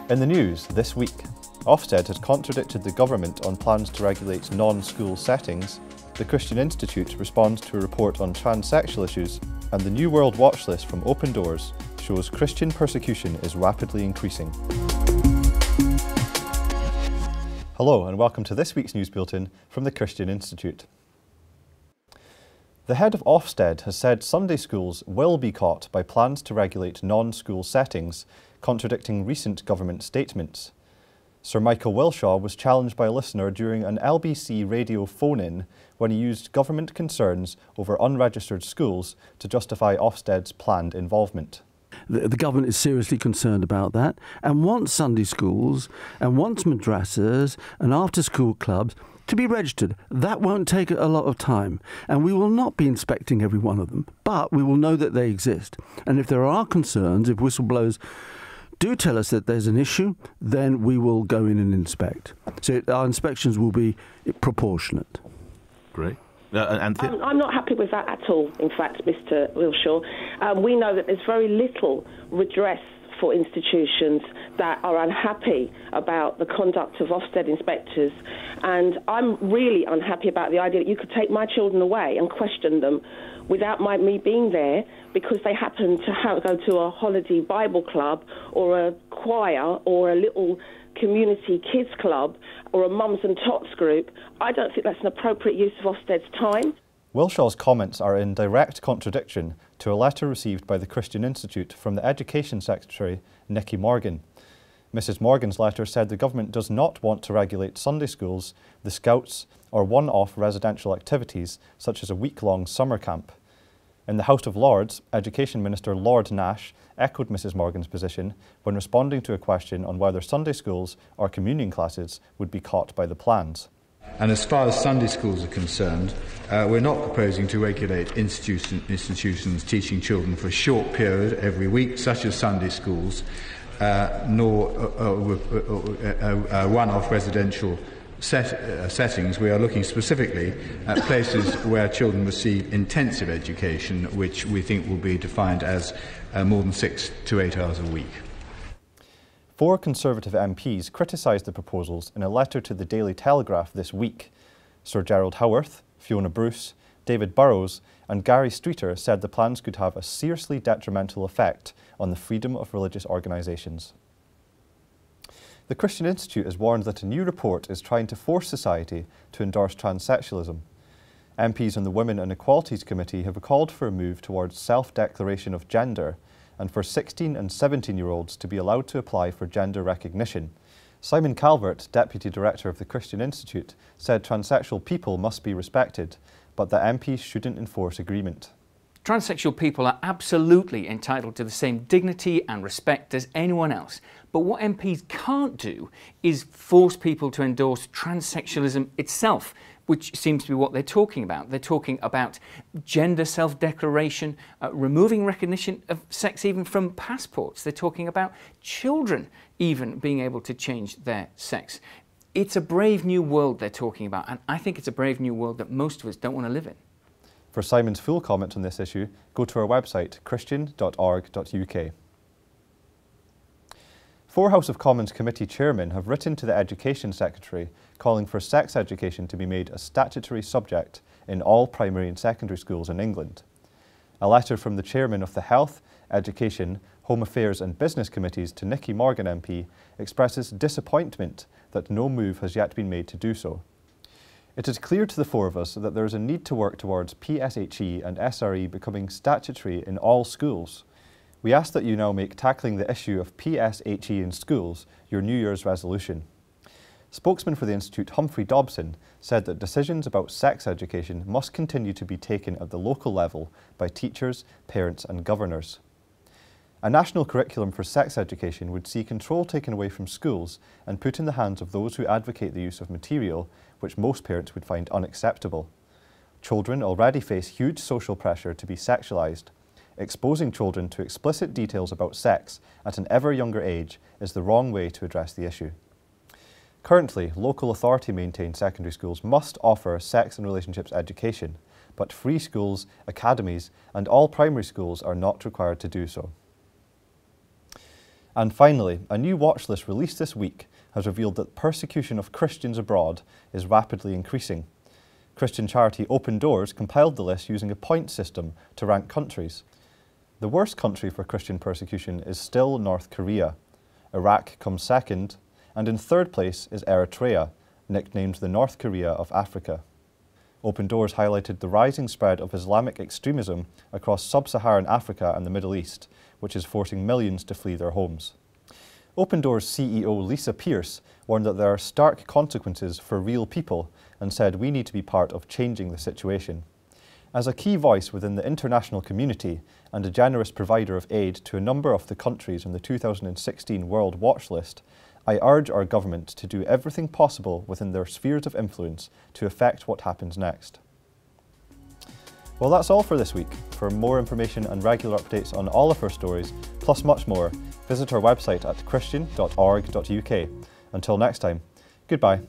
In the news this week, Ofsted has contradicted the government on plans to regulate non-school settings, the Christian Institute responds to a report on transsexual issues, and the New World watch list from Open Doors shows Christian persecution is rapidly increasing. Hello and welcome to this week's news bulletin from the Christian Institute. The head of Ofsted has said Sunday schools will be caught by plans to regulate non-school settings, contradicting recent government statements. Sir Michael Wilshaw was challenged by a listener during an LBC radio phone-in when he used government concerns over unregistered schools to justify Ofsted's planned involvement. The government is seriously concerned about that and wants Sunday schools and wants madrasas and after-school clubs to be registered. That won't take a lot of time, and we will not be inspecting every one of them, but we will know that they exist. And if there are concerns, if whistleblowers do tell us that there's an issue, then we will go in and inspect. So our inspections will be proportionate. Great. I'm not happy with that at all, in fact, Mr. Wilshaw. We know that there's very little redress for institutions that are unhappy about the conduct of Ofsted inspectors, and I'm really unhappy about the idea that you could take my children away and question them without me being there because they happen to go to a holiday Bible club or a choir or a little community kids club or a mums and tots group. I don't think that's an appropriate use of Ofsted's time. Wilshaw's comments are in direct contradiction to a letter received by the Christian Institute from the Education Secretary, Nicky Morgan. Mrs Morgan's letter said the government does not want to regulate Sunday schools, the Scouts, or one-off residential activities such as a week-long summer camp. In the House of Lords, Education Minister Lord Nash echoed Mrs Morgan's position when responding to a question on whether Sunday schools or communion classes would be caught by the plans. And as far as Sunday schools are concerned, we're not proposing to regulate institutions teaching children for a short period every week, such as Sunday schools, nor one-off residential settings. We are looking specifically at places where children receive intensive education, which we think will be defined as more than 6 to 8 hours a week. 4 Conservative MPs criticised the proposals in a letter to the Daily Telegraph this week. Sir Gerald Howarth, Fiona Bruce, David Burrows and Gary Streeter said the plans could have a seriously detrimental effect on the freedom of religious organisations. The Christian Institute has warned that a new report is trying to force society to endorse transsexualism. MPs on the Women and Equalities Committee have called for a move towards self-declaration of gender and for 16 and 17-year-olds to be allowed to apply for gender recognition. Simon Calvert, Deputy Director of the Christian Institute, said transsexual people must be respected, but that MPs shouldn't enforce agreement. Transsexual people are absolutely entitled to the same dignity and respect as anyone else. But what MPs can't do is force people to endorse transsexualism itself, which seems to be what they're talking about. They're talking about gender self-declaration, removing recognition of sex even from passports. They're talking about children even being able to change their sex. It's a brave new world they're talking about, and I think it's a brave new world that most of us don't want to live in. For Simon's full comment on this issue, go to our website christian.org.uk. 4 House of Commons committee chairmen have written to the Education Secretary calling for sex education to be made a statutory subject in all primary and secondary schools in England. A letter from the chairman of the Health, Education, Home Affairs and Business Committees to Nicky Morgan MP expresses disappointment that no move has yet been made to do so. It is clear to the 4 of us that there is a need to work towards PSHE and SRE becoming statutory in all schools. We ask that you now make tackling the issue of PSHE in schools your New Year's resolution. Spokesman for the Institute, Humphrey Dobson, said that decisions about sex education must continue to be taken at the local level by teachers, parents and governors. A national curriculum for sex education would see control taken away from schools and put in the hands of those who advocate the use of material which most parents would find unacceptable. Children already face huge social pressure to be sexualised. Exposing children to explicit details about sex at an ever younger age is the wrong way to address the issue. Currently, local authority-maintained secondary schools must offer sex and relationships education, but free schools, academies and all primary schools are not required to do so. And finally, a new watch list released this week has revealed that persecution of Christians abroad is rapidly increasing. Christian charity Open Doors compiled the list using a point system to rank countries. The worst country for Christian persecution is still North Korea. Iraq comes second, and in third place is Eritrea, nicknamed the North Korea of Africa. Open Doors highlighted the rising spread of Islamic extremism across sub-Saharan Africa and the Middle East, which is forcing millions to flee their homes. Open Doors CEO Lisa Pearce warned that there are stark consequences for real people and said we need to be part of changing the situation. As a key voice within the international community and a generous provider of aid to a number of the countries in the 2016 World Watch List, I urge our government to do everything possible within their spheres of influence to affect what happens next. Well, that's all for this week. For more information and regular updates on all of our stories, plus much more, visit our website at christian.org.uk. Until next time, goodbye.